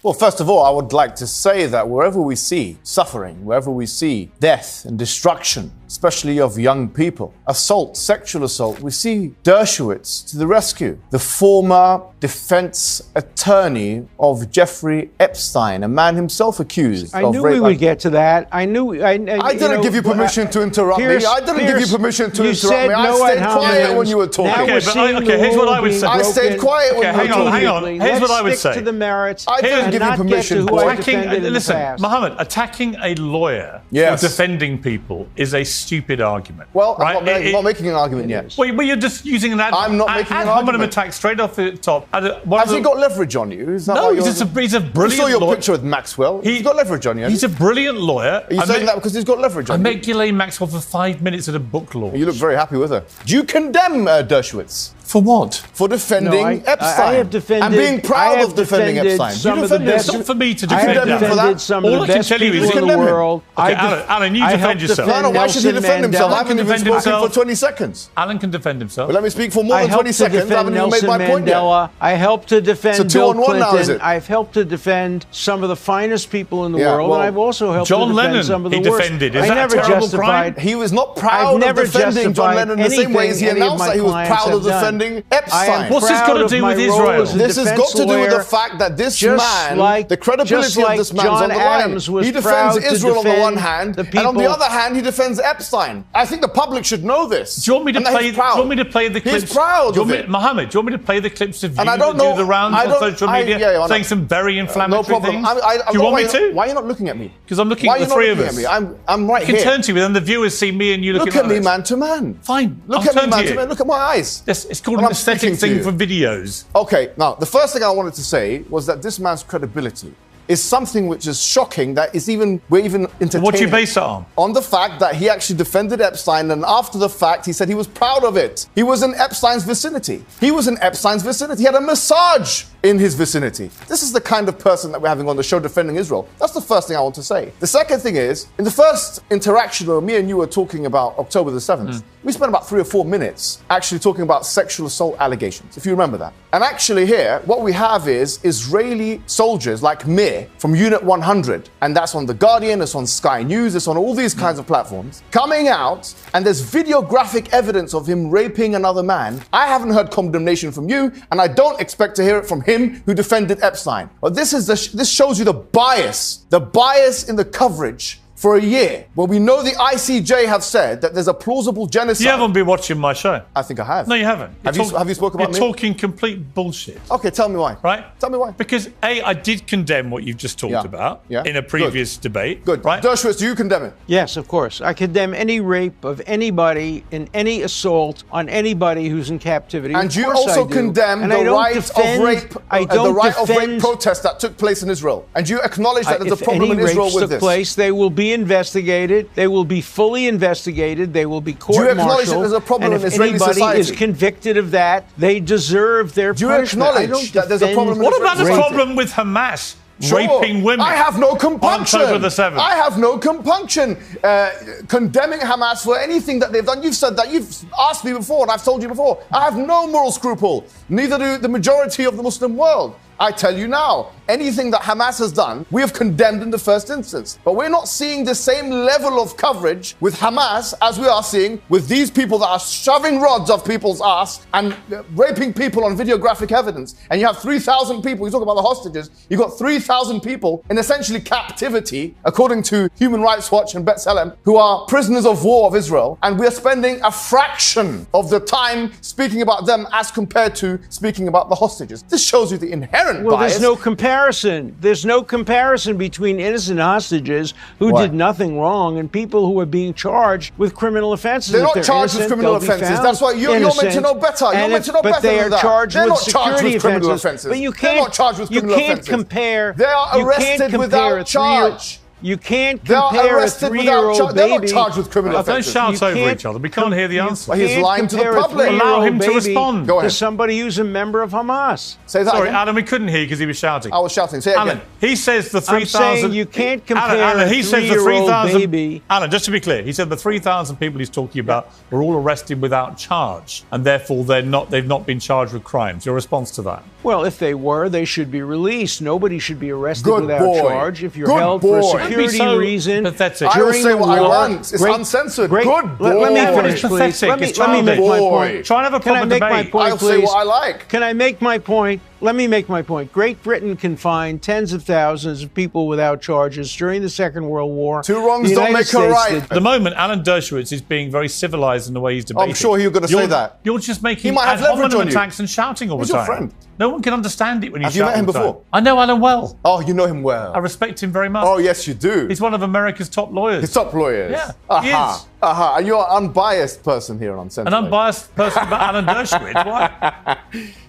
Well, first of all, I would like to say that wherever we see suffering, wherever we see death and destruction, especially of young people, assault, sexual assault, we see Dershowitz to the rescue. The former defense attorney of Jeffrey Epstein, a man himself accused of rape. I knew we would get to that. I didn't give you permission to interrupt me. I didn't give you permission to interrupt me. I stayed quiet when you were talking. Okay, here's what I would say. I stayed quiet when you were talking. Hang on. Here's what I would say. To the merits. I didn't give you permission. Listen, Mohammed, attacking a lawyer for defending people is a stupid argument. Well, right? I'm not making an argument yet. Well, you're just using an ad. I'm not making an argument. Attack straight off the top. Has he got leverage on you? Is that no, he's a brilliant lawyer. You saw your picture with Maxwell. He's got leverage on you. He's a brilliant lawyer. Are you saying that because he's got leverage on you? I met Ghislaine Maxwell for 5 minutes at a book launch. You look very happy with her. Do you condemn Dershowitz? For what? For defending Epstein. I have defended, and being proud of defending Epstein. Some of the best, it's not for me to defend him for that. Some all of the I can best tell you is in the world. Okay, Alan, you defend yourself. No, why should he defend himself? I haven't even spoken for 20 seconds. Alan can defend himself. Well, let me speak for more than 20 seconds. I haven't even made my point yet. I helped to defend Bill Clinton. I've helped to defend some of the finest people in the world, and I've also helped to defend some of the worst. John Lennon, he defended. Is that a terrible crime? He was not proud of defending John Lennon in the same way as he announced that he was proud of defending Epstein. What's this got to do with Israel? This has got to do with the fact that this man, the credibility of this man is on the line. He defends Israel on the one hand, and on the other hand, he defends Epstein. I think the public should know this. Do you want me to play the clips? He's proud of it. Mohammed, do you want me to play the clips of you that do the rounds on social media saying some very inflammatory things? Do you want me to? Why are you not looking at me? Because I'm looking at the three of us. I'm right here. I can turn to you, and then the viewers see me and you looking at us. Look at me man to man. Fine. Look at me man to man. Look at my eyes. It's called an aesthetic thing for videos. Okay, now, the first thing I wanted to say was that this man's credibility is something which is shocking that we're even entertaining. What do you base that on? On the fact that he actually defended Epstein, and after the fact, he said he was proud of it. He was in Epstein's vicinity. He had a massage in his vicinity. This is the kind of person that we're having on the show defending Israel. That's the first thing I want to say. The second thing is, in the first interaction where me and you were talking about October the 7th, we spent about 3 or 4 minutes actually talking about sexual assault allegations, if you remember that. And actually here, what we have is Israeli soldiers like Mir from Unit 100, and that's on The Guardian, it's on Sky News, it's on all these kinds of platforms, coming out, and there's videographic evidence of him raping another man. I haven't heard condemnation from you, and I don't expect to hear it from him who defended Epstein. But this shows you the bias in the coverage for a year, where we know the ICJ have said that there's a plausible genocide. You haven't been watching my show. I think I have. No, you haven't. Have you spoken about me? You're talking complete bullshit. Okay, tell me why. Right? Tell me why. Because I did condemn what you've just talked about in a previous debate. Good. Right? Dershowitz, do you condemn it? Yes, of course. I condemn any rape of anybody and any assault on anybody who's in captivity. And you also condemn the right of rape protest that took place in Israel. And you acknowledge that there's a problem in Israel with this. If any rapes took place, they will be investigated. They will be fully investigated. They will be court-martialed. Do you acknowledge that there's a problem in Israeli society? And if anybody is convicted of that, they deserve their punishment. Do you acknowledge that there's a problem in What about the problem with Hamas? Raping women. I have no compunction. On October the 7th. I have no compunction condemning Hamas for anything that they've done. You've said that. You've asked me before, and I've told you before. I have no moral scruple. Neither do the majority of the Muslim world. I tell you now, anything that Hamas has done, we have condemned in the first instance. But we're not seeing the same level of coverage with Hamas as we are seeing with these people that are shoving rods off people's ass and raping people on videographic evidence. And you have 3,000 people, you talk about the hostages, you've got 3,000 people in essentially captivity, according to Human Rights Watch and B'Tselem, who are prisoners of war of Israel. And we are spending a fraction of the time speaking about them as compared to speaking about the hostages. This shows you the inherent bias. There's no comparison. There's no comparison between innocent hostages who did nothing wrong and people who are being charged with criminal offenses. They're not charged with criminal offenses. That's why you're meant to know better. You're meant to know better than that. But they are charged with security criminal offenses. But you They're not charged with criminal offenses. Compare. They are arrested without charge. You can't compare a 3-year-old baby. They're not charged with criminal offenses. Don't shout over each other. We can't hear the answer. Well, he's lying to the public. Allow him to respond. To somebody who's a member of Hamas. Say that Sorry, again. Adam, we couldn't hear because he was shouting. I was shouting. Say it Alan, again. he says the 3,000... I'm saying you can't compare Alan, he says the 3,000 baby... Alan, just to be clear, he said the 3,000 people he's talking about were all arrested without charge, and therefore they've not been charged with crimes. Your response to that? Well, if they were, they should be released. Nobody should be arrested without charge. If you're held for a security reason, I will say what I want. It's uncensored. Good boy. Let me finish, please. Let me make my point. Try and have a proper debate. I'll say what I like. Can I make my point? Let me make my point. Great Britain confined tens of thousands of people without charges during the Second World War. Two wrongs don't make a right. At the moment, Alan Dershowitz is being very civilized in the way he's debating. I'm sure you're going to say that. You're just making ad hominem attacks and shouting all the time. He's your friend. No one can understand it when you shout. Have you met him before? I know Alan well. Oh, you know him well. I respect him very much. Oh, yes, you do. He's one of America's top lawyers. His top lawyers? Yeah, he is. And you're an unbiased person here on Uncensored. An unbiased person about Alan Dershowitz? Why?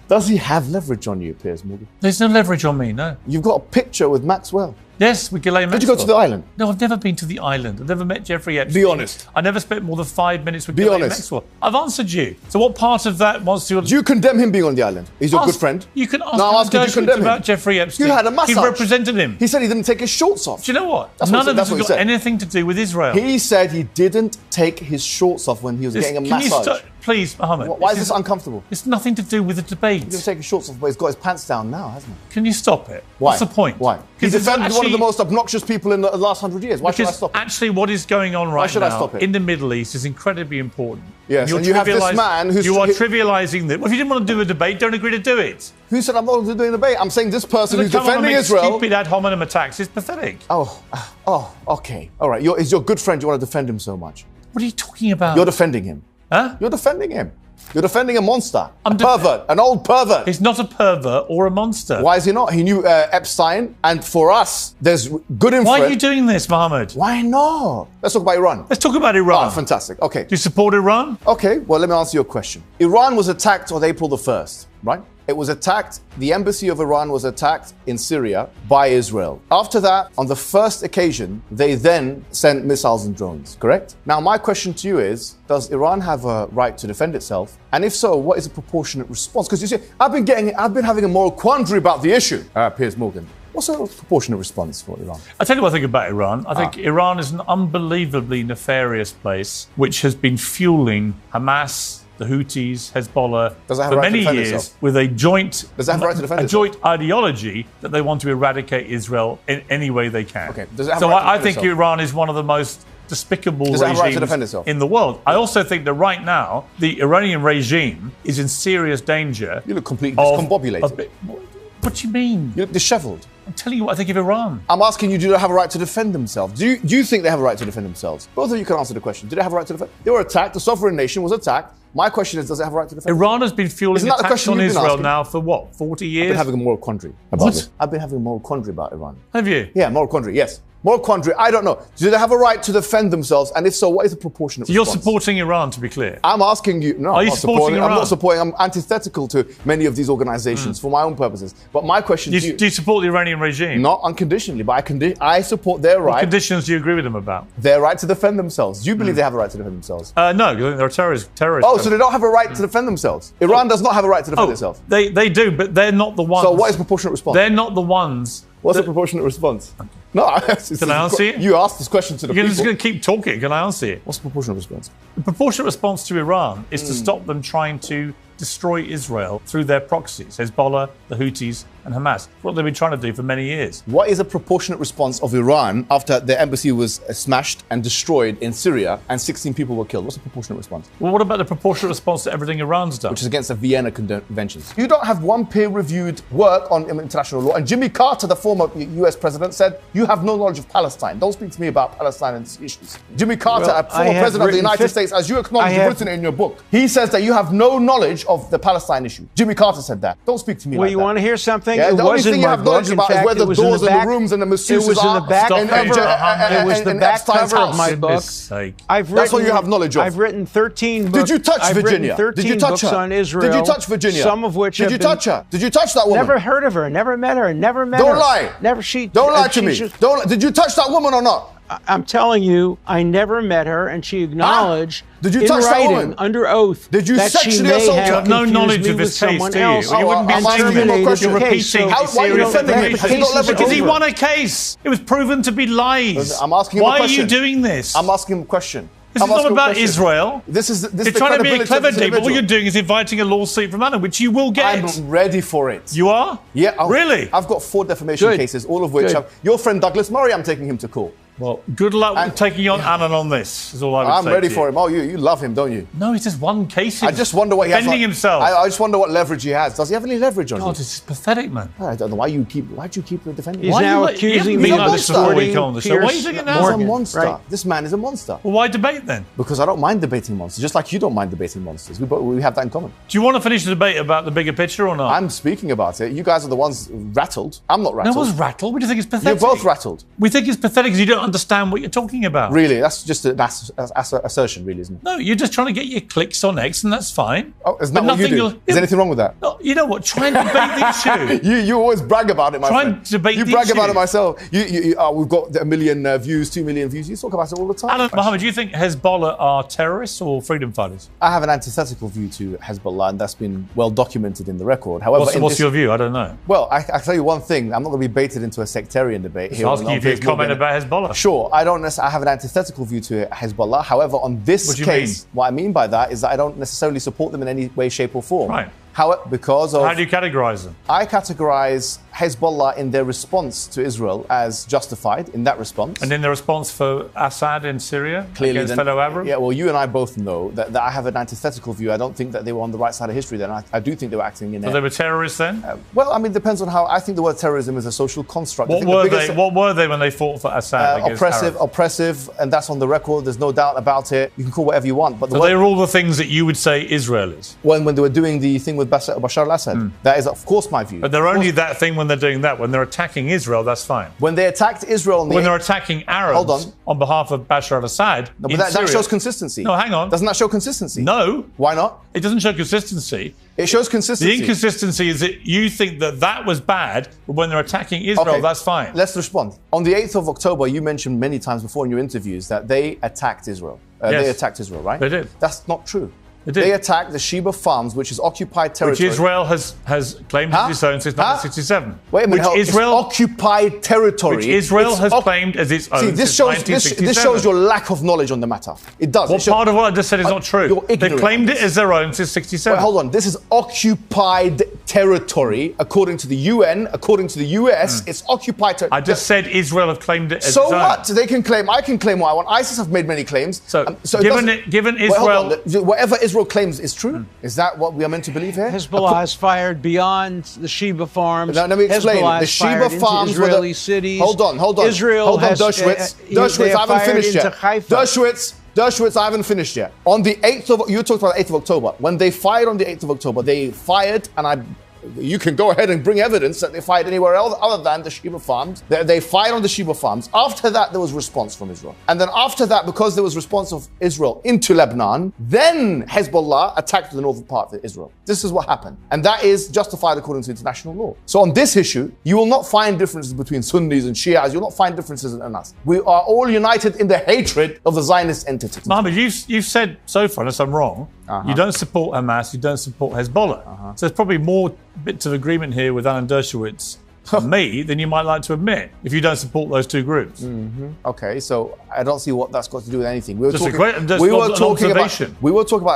Does he have leverage on you, Piers Morgan? There's no leverage on me, no. You've got a picture with Maxwell. Yes, with Ghislaine Maxwell. Did you go to the island? No, I've never been to the island. I've never met Jeffrey Epstein. Be honest. I never spent more than 5 minutes with Ghislaine Maxwell. I've answered you. So what part of that wants to... Do you condemn him being on the island? He's your good friend. You can ask Dershowitz about Jeffrey Epstein. You had a massage. He represented him. He said he didn't take his shorts off. Do you know what? None of this has got anything to do with Israel. He said he didn't take his shorts off when he was getting a massage. Please, Mohammed. Why is this uncomfortable? It's nothing to do with the debate. He didn't take his shorts off, but he's got his pants down now, hasn't he? Can you stop it? Why? What's the point? Why? He's defended one of the most obnoxious people in the last 100 years. Why should I stop it? Actually, what is going on right now in the Middle East is incredibly important. Yes, and you have this man who's... You are trivializing that. Well, if you didn't want to do a debate, don't agree to do it. Who said I'm not going to do a debate? I'm saying this person who's defending Israel... Stupid ad hominem attacks is pathetic. Oh, okay. All right. He's your good friend. You want to defend him so much. What are you talking about? You're defending him. Huh? You're defending him. You're defending a monster, a pervert, an old pervert. He's not a pervert or a monster. Why is he not? He knew Epstein, and for us, there's good influence. Why are you doing this, Mohammed? Why not? Let's talk about Iran. Let's talk about Iran. Oh, fantastic. Okay. Do you support Iran? Okay, well, let me answer your question. Iran was attacked on April the 1st, right? It was attacked, the embassy of Iran was attacked in Syria by Israel. After that, on the first occasion, they then sent missiles and drones, correct? Now, my question to you is, does Iran have a right to defend itself? And if so, what is a proportionate response? Because you see, I've been having a moral quandary about the issue, Piers Morgan. What's a proportionate response for Iran? I'll tell you what I think about Iran. I think Iran is an unbelievably nefarious place which has been fueling Hamas, the Houthis, Hezbollah, for many years with a joint ideology that they want to eradicate Israel in any way they can. Okay. I think Iran is one of the most despicable regimes in the world. I also think that right now, the Iranian regime is in serious danger. You look completely discombobulated. What do you mean? You look disheveled. I'm telling you what I think of Iran. I'm asking you, do they have a right to defend themselves? Do you think they have a right to defend themselves? Both of you can answer the question. Do they have a right to defend? They were attacked. The sovereign nation was attacked. My question is, does it have a right to defend? Iran has been fueling attacks on Israel now for what, 40 years? I've been having a moral quandary about it. I've been having a moral quandary about Iran. Have you? Yeah, moral quandary, yes. Moral quandary, I don't know. Do they have a right to defend themselves? And if so, what is the proportionate response? You're supporting Iran, to be clear. I'm asking you, no, Are you supporting Iran? I'm not supporting, I'm antithetical to many of these organizations for my own purposes. But my question to you... Do you support the Iranian regime? Not unconditionally, but I support their right... What conditions do you agree with them about? Their right to defend themselves. Do you believe they have a right to defend themselves? No, they're terrorists. Oh, so they don't have a right to defend themselves? Iran does not have a right to defend itself? They do, but they're not the ones... So what is proportionate response? They're not the ones... What's the proportionate response? Okay. No, can I answer it? You asked this question to the people. You're just going to keep talking. Can I answer it? What's the proportionate response? The proportionate response to Iran is to stop them trying to destroy Israel through their proxies, Hezbollah, the Houthis, and Hamas. What they've been trying to do for many years. What is a proportionate response of Iran after their embassy was smashed and destroyed in Syria and 16 people were killed? What's the proportionate response? Well, what about the proportionate response to everything Iran's done? Which is against the Vienna Conventions. You don't have one peer-reviewed work on international law. And Jimmy Carter, the former US president, said, you have no knowledge of Palestine. Don't speak to me about Palestine and these issues. Jimmy Carter, a former president of the United States, as you acknowledge, you've written it in your book. He says that you have no knowledge of the Palestine issue. Jimmy Carter said that. Don't speak to me like that. Well, you want to hear something? Yeah, the only thing you have knowledge about is where the doors and the rooms and the masseuses are. It was in the back cover of my book. That's what you have knowledge of. I've written 13 books. Did you touch Virginia? Did you touch her? On Israel. Did you touch Virginia? Some of which Did you touch her? Did you touch that woman? Never heard of her. Never met her. Never met her. Don't lie. Never. She. Don't lie to me. Did you touch that woman or not? I'm telling you, I never met her, and she acknowledged Did you touch that woman? Under oath Did you that sexually she may assault her? have You have no knowledge of his case, do you? You wouldn't be asking me a question. You're repeating a serious information. Because he won a case. It was proven to be lies. I'm asking him a question. Why are you doing this? I'm asking him a question. This is not about Israel. This is You're trying to be a clever dick, but what you're doing is inviting a lawsuit from London, which you will get. I'm ready for it. You are? Yeah. Really? I've got 4 defamation cases, all of which your friend Douglas Murray, I'm taking him to court. Well, good luck with taking on Annan on this, is all I would say. I'm ready for him. Oh, you love him, don't you? No, it's just one case. I just wonder what he has. Defending himself. I just wonder what leverage he has. Does he have any leverage on you? God, this is pathetic, man. I don't know why you keep defending him. He's now accusing me of supporting on the show. Why are you doing it now? He's a monster. Right. This man is a monster. Well, why debate then? Because I don't mind debating monsters, just like you don't mind debating monsters. We have that in common. Do you want to finish the debate about the bigger picture or not? I'm speaking about it. You guys are the ones rattled. I'm not rattled. No one's rattled. We just think it's pathetic. You're both rattled. We think it's pathetic because you don't understand what you're talking about. Really? That's just an assertion, really, isn't it? No, you're just trying to get your clicks on X, and that's fine. Oh, isn't that what you do? Is there anything wrong with that? No, you know what? Try and debate the issue. You always brag about it, my friend. Try and debate the issue. You brag about it myself. We've got 1 million views, 2 million views. You talk about it all the time. Mohammed, do you think Hezbollah are terrorists or freedom fighters? I have an antithetical view to Hezbollah, and that's been well documented in the record. However, what's your view? I don't know. Well, I tell you one thing. I'm not going to be baited into a sectarian debate here. Asking you if you comment about Hezbollah. Sure, I have an antithetical view to Hezbollah. However, on this case, what I mean by that is that I don't necessarily support them in any way, shape, or form. Right. How do you categorize them? I categorize Hezbollah in their response to Israel as justified in that response. And in the response for Assad in Syria clearly against fellow Arabs? Yeah, well, you and I both know that I have an antithetical view. I don't think that they were on the right side of history then. I do think they were acting in So they were terrorists then? Well, I mean, it depends on how. I think the word terrorism is a social construct. What were they when they fought for Assad against oppressive, and that's on the record. There's no doubt about it. You can call whatever you want. But they were all the things that you would say Israel is? When they were doing the thing with Bashar al-Assad. That is, of course, my view. But they're only that thing when they're doing that. When they're attacking Israel, that's fine. When they attacked Israel... When they're attacking Arabs on behalf of Bashar al-Assad No, but that shows consistency. No, hang on. Doesn't that show consistency? No. Why not? It doesn't show consistency. It shows consistency. The inconsistency is that you think that was bad, but when they're attacking Israel, that's fine. Let's respond. On the 8th of October, you mentioned many times before in your interviews that they attacked Israel. Yes. They attacked Israel, right? They did. That's not true. They attacked the Sheba Farms, which is occupied territory. Which Israel has claimed as its own since 1967. Wait a minute. It's occupied territory. Which Israel has claimed as its own since 1967. This shows your lack of knowledge on the matter. It does. What part of what I just said is not true? They've claimed it as their own since 1967. Wait, hold on. This is occupied territory, according to the UN, according to the US. It's occupied territory. I just said Israel have claimed it as its So own. what? They can claim. I can claim what I want. ISIS have made many claims. So given Israel... whatever Israel claims is true. Is that what we are meant to believe here? Hezbollah has fired beyond the Sheba Farms. Now, let me explain. Hezbollah the Sheba Farms Israeli cities. Hold on. Israel has Dershowitz, I haven't finished yet. Dershowitz, I havenher finished yet. On the 8th of, you talked about the 8th of October. When they fired on the 8th of October, they fired, you can go ahead and bring evidence that they fired anywhere else other than the Sheba Farms. They fired on the Sheba Farms. After that, there was response from Israel. And then after that, because there was response of Israel into Lebanon, then Hezbollah attacked the northern part of Israel. This is what happened. And that is justified according to international law. So on this issue, you will not find differences between Sunnis and Shias. You will not find differences in us. We are all united in the hatred of the Zionist entity. Mohammed, you've said so far, unless I'm wrong, you don't support Hamas, you don't support Hezbollah. So there's probably more bits of agreement here with Alan Dershowitz and me than you might like to admit if you don't support those two groups. Okay, so I don't see what that's got to do with anything. We were talking about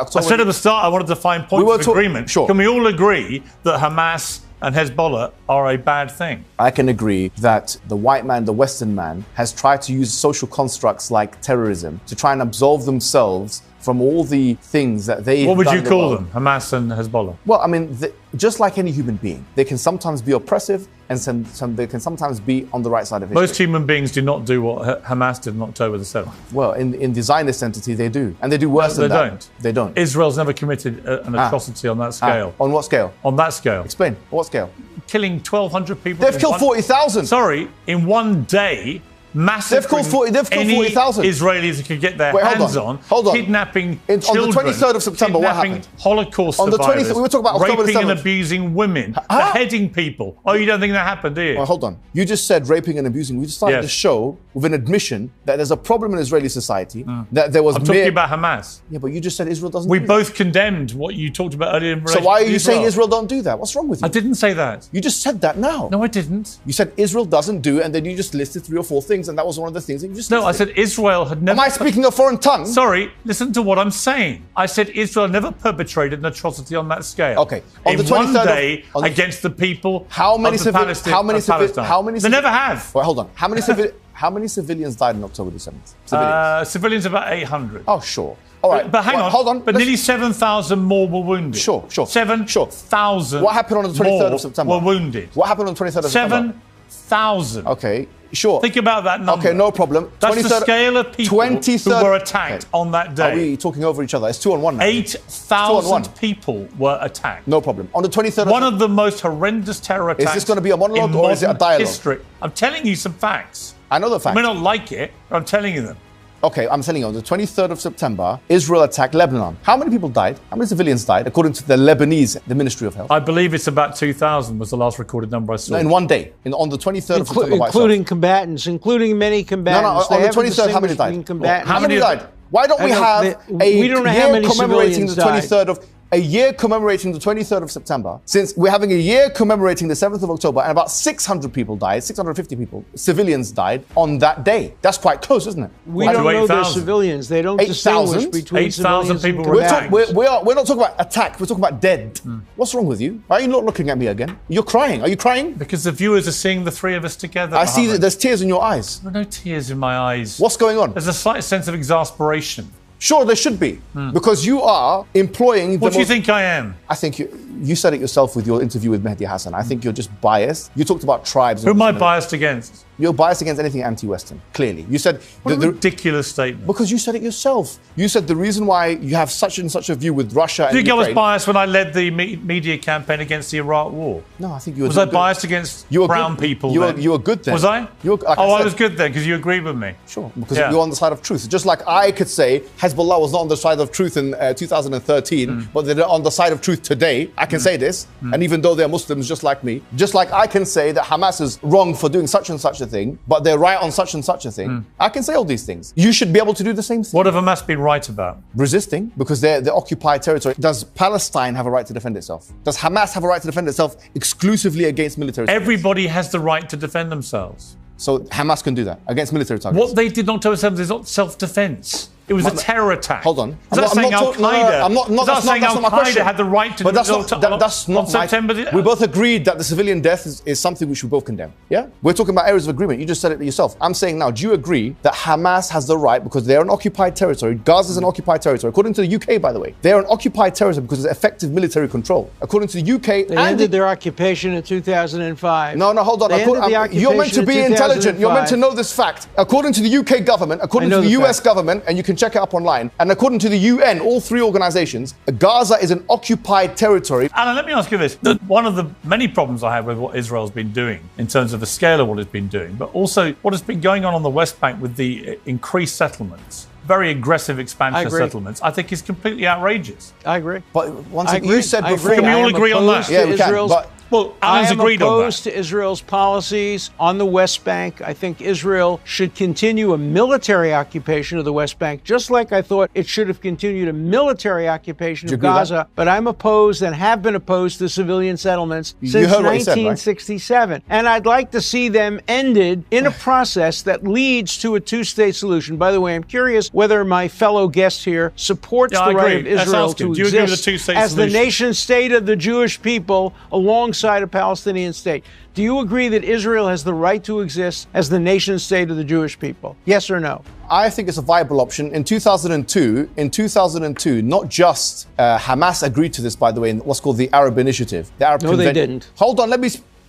October. I said at the start I wanted to find points of agreement. Sure. Can we all agree that Hamas and Hezbollah are a bad thing? I can agree that the white man, the Western man, has tried to use social constructs like terrorism to try and absolve themselves from all the things that they... What would you call them, Hamas and Hezbollah? Well, I mean, just like any human being, they can sometimes be oppressive and they can sometimes be on the right side of history. Most human beings do not do what Hamas did on October the 7th. Well, in the Zionist entity, they do. And they do worse than that. They don't. Israel's never committed an atrocity on that scale. On what scale? On that scale. Explain. On what scale? Killing 1,200 people. They've killed 40,000. Sorry, in one day. Massive. They've killed 40,000. Israelis could get their hands on. Kidnapping children. On the 23rd of September, what happened? Holocaust on the 23rd, survivors. we were talking about October raping 7th. and abusing women. Beheading people. Oh, you don't think that happened, do you? Well, hold on. You just said raping and abusing. We just started the show with an admission that there's a problem in Israeli society. That there was. I'm talking about Hamas. Yeah, but you just said Israel doesn't. We both condemned what you talked about earlier in relation So why are to you Israel. saying Israel don't do that? What's wrong with you? I didn't say that. You just said that now. No, I didn't. You said Israel doesn't do, and then you just listed 3 or 4 things. things, and that was one of the things that you just No, I said Israel had never... Am I speaking a foreign tongue? Sorry, listen to what I'm saying. I said Israel never perpetrated an atrocity on that scale. Okay. On the 23rd one day, against the people how many of Palestine. They never have. Well, hold on. How many civilians died on October the 7th? Civilians about 800. Oh, sure. All right. But hang on. Hold on. But nearly 7,000 more were wounded. Sure. 7,000 What happened on the 23rd of September? Were wounded. What happened on the 23rd of September? 7,000. Okay. Sure. Think about that number. Okay, no problem. That's the scale of people who were attacked on that day. Are we talking over each other? It's 2-on-1 now. 8,000 people were attacked. No problem. On the 23rd One of the most horrendous terror attacks. Is this going to be a monologue or is it a dialogue? History. I'm telling you some facts. I know the facts. You may not like it, but I'm telling you them. Okay, I'm telling you, on the 23rd of September, Israel attacked Lebanon. How many people died? How many civilians died, according to the Lebanese, the Ministry of Health? I believe it's about 2,000 was the last recorded number I saw. No, in one day, on the 23rd of September. Including combatants, including many combatants. No, on the 23rd, how many died? How many died? Why don't we have a year commemorating the 23rd of... A year commemorating the 23rd of September, since we're having a year commemorating the 7th of October, and about 600 people died, 650 people, civilians died on that day. That's quite close, isn't it? We don't know they're civilians. They don't distinguish between 8,000 people were attacked. We're not talking about attack. We're talking about dead. What's wrong with you? Why are you not looking at me again? You're crying. Are you crying? Because the viewers are seeing the three of us together. I see that there's tears in your eyes. There are no tears in my eyes. What's going on? There's a slight sense of exasperation. Sure, there should be, because you are employing... What do you think I am? I think you said it yourself with your interview with Mehdi Hassan. I think you're just biased. You talked about tribes. Who am I biased against? You're biased against anything anti-Western, clearly. You said... What a ridiculous statement. Because you said it yourself. You said the reason why you have such and such a view with Russia and Do you think Ukraine... I was biased when I led the media campaign against the Iraq war? No, I think you were... Was I biased against brown people then? You were good then. Was I? I was good then because you agreed with me. Sure, because you're on the side of truth. Just like I could say Hezbollah was not on the side of truth in 2013, but they're on the side of truth today. I can say this, and even though they're Muslims just like me, just like I can say that Hamas is wrong for doing such and such a thing, but they're right on such and such a thing. I can say all these things. You should be able to do the same thing. What have Hamas been right about? Resisting, because they're occupied territory. Does Palestine have a right to defend itself? Does Hamas have a right to defend itself exclusively against military targets? Everybody has the right to defend themselves. So Hamas can do that against military targets? What they did not tell themselves is not self-defense. It was a terror attack. Hold on. I'm not saying Al-Qaeda. I'm not saying Al-Qaeda had the right to do that's not September. We both agreed that the civilian death is something which we both condemn. Yeah? We're talking about areas of agreement. You just said it yourself. I'm saying now, do you agree that Hamas has the right, because they're an occupied territory, Gaza is an occupied territory, according to the UK, by the way, they're an occupied territory because there's effective military control. According to the UK... They ended their occupation in 2005. No, hold on. You're meant to be intelligent. You're meant to know this fact. According to the UK government, according to the US government, and you can check it up online, and according to the UN, all three organizations, Gaza is an occupied territory. Alan, let me ask you this. One of the many problems I have with what Israel's been doing in terms of the scale of what it's been doing, but also what has been going on the West Bank with the increased settlements, very aggressive expansion of settlements, I think is completely outrageous. I agree. But once again, you said before... Can we all agree on that? Yeah, we can. Well, Alan's agreed on that. I am opposed to Israel's policies on the West Bank. I think Israel should continue a military occupation of the West Bank, just like I thought it should have continued a military occupation of Gaza. But I'm opposed and have been opposed to civilian settlements since 1967. And I'd like to see them ended in a process that leads to a two-state solution. By the way, I'm curious whether my fellow guest here supports the right of Israel to exist as the nation state of the Jewish people alongside a Palestinian state. Do you agree that Israel has the right to exist as the nation state of the Jewish people? Yes or no? I think it's a viable option. In 2002, not just Hamas agreed to this, by the way, in what's called the Arab Initiative. The Arab Convention. They didn't. Hold on,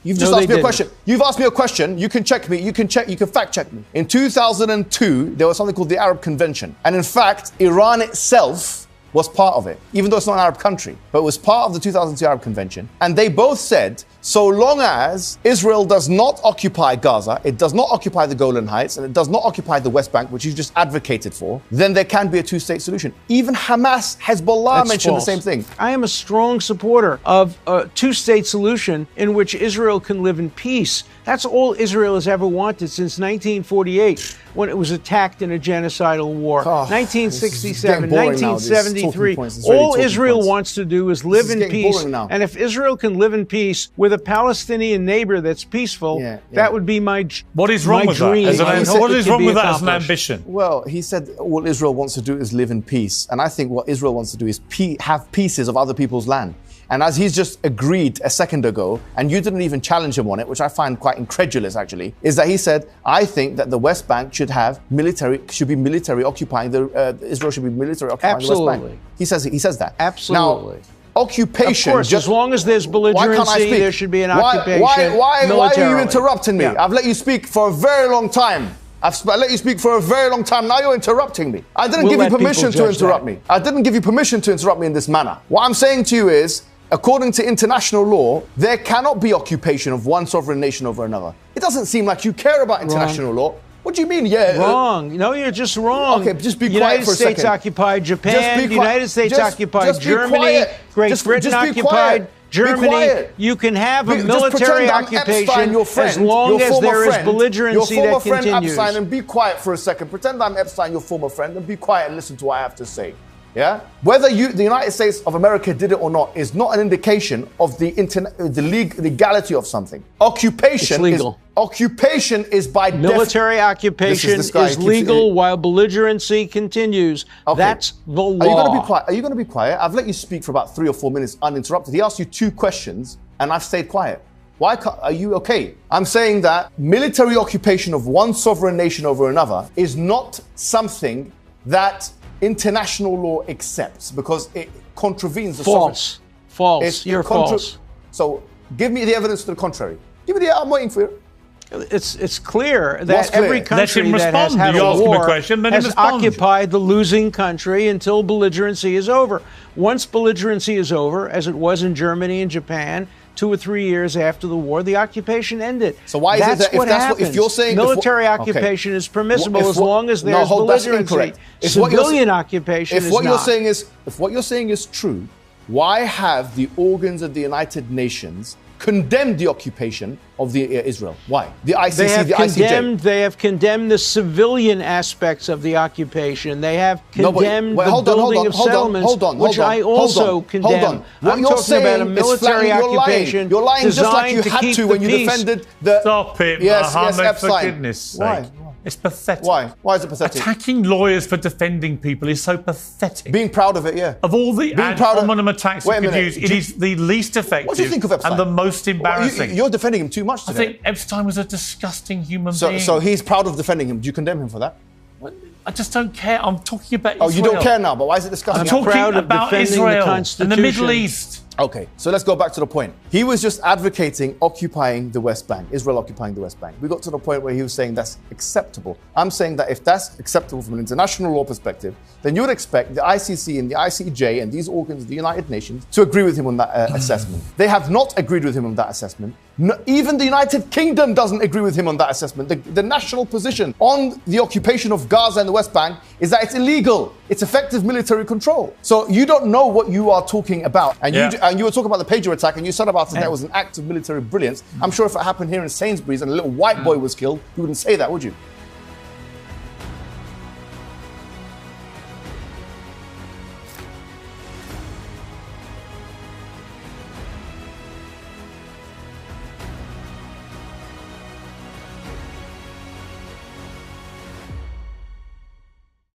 You've just asked me a question. You've asked me a question. You can check me. You can fact check me. In 2002, there was something called the Arab Convention. And in fact, Iran itself was part of it, even though it's not an Arab country, but it was part of the 2002 Arab Convention. And they both said, so long as Israel does not occupy Gaza, it does not occupy the Golan Heights, and it does not occupy the West Bank, which you just advocated for, then there can be a two-state solution. Even Hamas, Hezbollah mentioned the same thing. I am a strong supporter of a two-state solution in which Israel can live in peace. That's all Israel has ever wanted since 1948, when it was attacked in a genocidal war. 1967, 1973. All Israel wants to do is live in peace. And if Israel can live in peace with with a Palestinian neighbor that's peaceful, that would be my dream. What is wrong with that? What is wrong with that as an ambition? Well, he said all Israel wants to do is live in peace. And I think what Israel wants to do is have pieces of other people's land. And as he's just agreed a second ago, and you didn't even challenge him on it, which I find quite incredulous actually, is that he said, I think that the West Bank should be military occupying Israel should be military occupying the West Bank. He says that. Absolutely. Now, occupation. Of course, as long as there's belligerency, there should be an occupation. Why are you interrupting me? I've let you speak for a very long time. I've let you speak for a very long time. Now you're interrupting me. I didn't give you permission to interrupt me. I didn't give you permission to interrupt me in this manner. What I'm saying to you is, according to international law, there cannot be occupation of one sovereign nation over another. It doesn't seem like you care about international law. What do you mean? Wrong. No, you're just wrong. Okay, just be quiet for a second. United States occupied Japan. The United States occupied Germany. Great Britain occupied Germany. You can have a military occupation as long as there is belligerency that continues. Your former friend Epstein, and be quiet for a second. Pretend I'm Epstein, your former friend, and be quiet and listen to what I have to say. Yeah? Whether the United States of America did it or not is not an indication of the legality of something. Occupation is by military occupation is legal while belligerency continues. Okay. That's the law. Are you going to be quiet? Are you going to be quiet? I've let you speak for about 3 or 4 minutes uninterrupted. He asked you 2 questions and I've stayed quiet. Are you okay? I'm saying that military occupation of one sovereign nation over another is not something that international law accepts because it contravenes the sovereignty. False. You're false. So give me the evidence to the contrary. I'm waiting for you. It's clear that every country that has had a war has occupied the losing country until belligerency is over. Once belligerency is over, as it was in Germany and Japan, 2 or 3 years after the war, the occupation ended. So why is it that if you're saying military occupation is permissible as long as there's belligerency? Civilian occupation is not. If what you're saying is true, why have the organs of the United Nations condemned the occupation of Israel? Why? The ICC, the ICJ. They have condemned the civilian aspects of the occupation. They have condemned the building of settlements, which I also condemn. I'm talking about a military occupation. You're lying just like you had to when you defended the... Stop it, Mohammed, for goodness sake. Why? It's pathetic. Why? Why is it pathetic? Attacking lawyers for defending people is so pathetic. Being proud of it, yeah. Of all the ad hominem attacks you could use, it is the least effective. What do you think of Epstein? And the most embarrassing. You're defending him too much today. I think Epstein was a disgusting human being. So he's proud of defending him. Do you condemn him for that? I just don't care. I'm talking about Israel. Oh, you don't care now, but why is it disgusting? I'm talking about Israel and the Middle East. Okay, so let's go back to the point. He was just advocating occupying the West Bank, Israel occupying the West Bank. We got to the point where he was saying that's acceptable. I'm saying that if that's acceptable from an international law perspective, then you would expect the ICC and the ICJ and these organs of the United Nations to agree with him on that assessment. They have not agreed with him on that assessment. No, even the United Kingdom doesn't agree with him on that assessment. The national position on the occupation of Gaza and the West Bank is that it's illegal. It's effective military control. So you don't know what you are talking about. And you were talking about the pager attack and you said about it that it was an act of military brilliance. I'm sure if it happened here in Sainsbury's and a little white boy was killed, you wouldn't say that, would you?